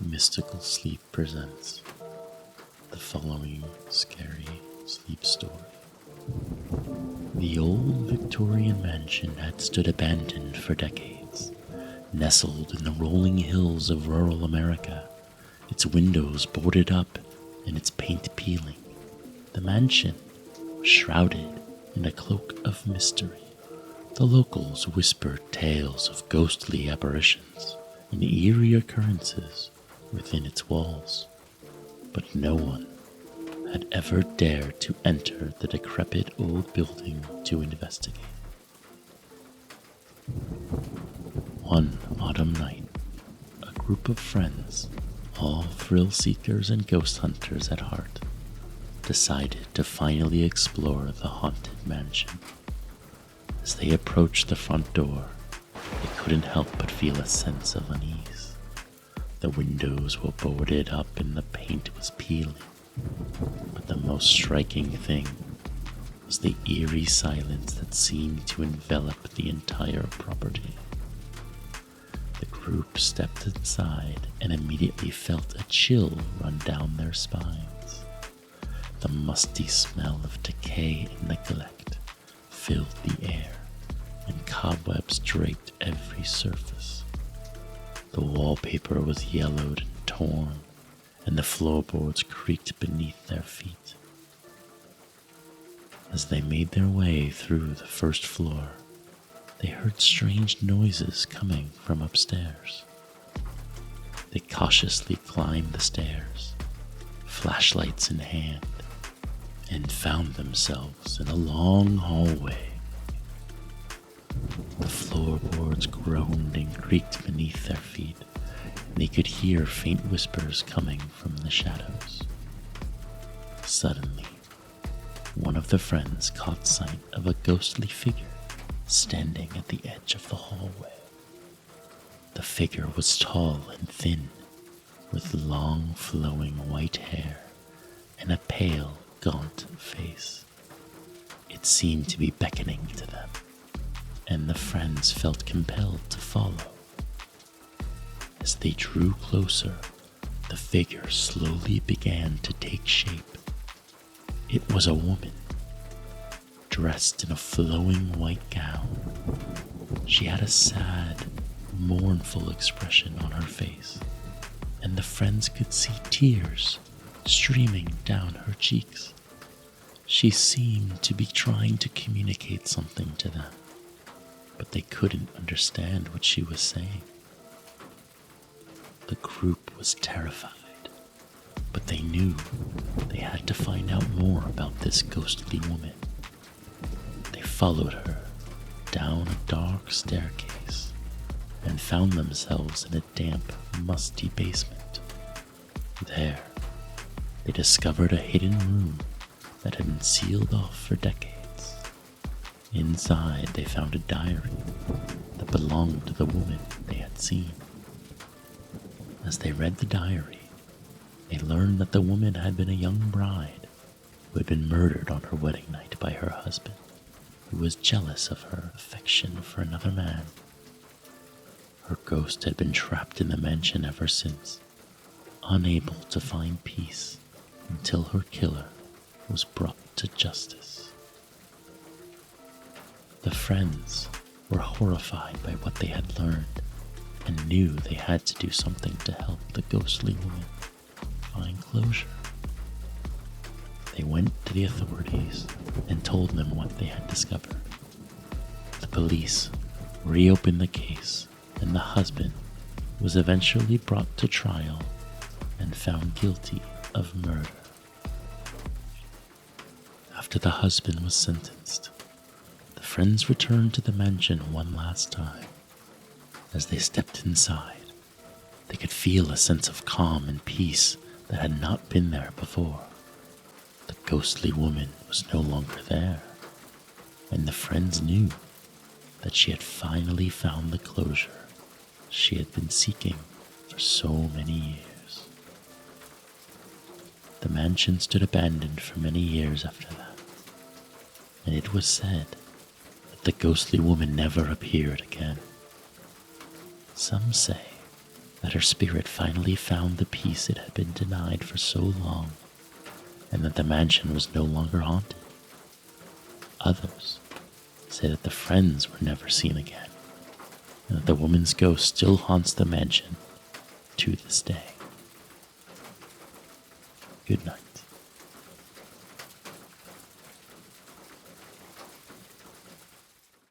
Mystical Sleep presents the following scary sleep story. The old Victorian mansion had stood abandoned for decades, nestled in the rolling hills of rural America, its windows boarded up and its paint peeling. The mansion was shrouded in a cloak of mystery. The locals whispered tales of ghostly apparitions and eerie occurrences within its walls, but no one had ever dared to enter the decrepit old building to investigate. One autumn night, a group of friends, all thrill seekers and ghost hunters at heart, decided to finally explore the haunted mansion. As they approached the front door, they couldn't help but feel a sense of unease. The windows were boarded up and the paint was peeling, but the most striking thing was the eerie silence that seemed to envelop the entire property. The group stepped inside and immediately felt a chill run down their spines. The musty smell of decay and neglect filled the air, and cobwebs draped every surface. The wallpaper was yellowed and torn, and the floorboards creaked beneath their feet. As they made their way through the first floor, they heard strange noises coming from upstairs. They cautiously climbed the stairs, flashlights in hand, and found themselves in a long hallway. The floorboards groaned and creaked beneath their feet, and they could hear faint whispers coming from the shadows. Suddenly, one of the friends caught sight of a ghostly figure standing at the edge of the hallway. The figure was tall and thin, with long flowing white hair and a pale, gaunt face. It seemed to be beckoning to them, and the friends felt compelled to follow. As they drew closer, the figure slowly began to take shape. It was a woman, dressed in a flowing white gown. She had a sad, mournful expression on her face, and the friends could see tears streaming down her cheeks. She seemed to be trying to communicate something to them, but they couldn't understand what she was saying. The group was terrified, but they knew they had to find out more about this ghostly woman. They followed her down a dark staircase and found themselves in a damp, musty basement. There, they discovered a hidden room that had been sealed off for decades. Inside, they found a diary that belonged to the woman they had seen. As they read the diary, they learned that the woman had been a young bride who had been murdered on her wedding night by her husband, who was jealous of her affection for another man. Her ghost had been trapped in the mansion ever since, unable to find peace until her killer was brought to justice. The friends were horrified by what they had learned and knew they had to do something to help the ghostly woman find closure. They went to the authorities and told them what they had discovered. The police reopened the case, and the husband was eventually brought to trial and found guilty of murder. After the husband was sentenced, the friends returned to the mansion one last time. As they stepped inside, they could feel a sense of calm and peace that had not been there before. The ghostly woman was no longer there, and the friends knew that she had finally found the closure she had been seeking for so many years. The mansion stood abandoned for many years after that, and it was said that the ghostly woman never appeared again. Some say that her spirit finally found the peace it had been denied for so long, and that the mansion was no longer haunted. Others say that the friends were never seen again, and that the woman's ghost still haunts the mansion to this day. Good night.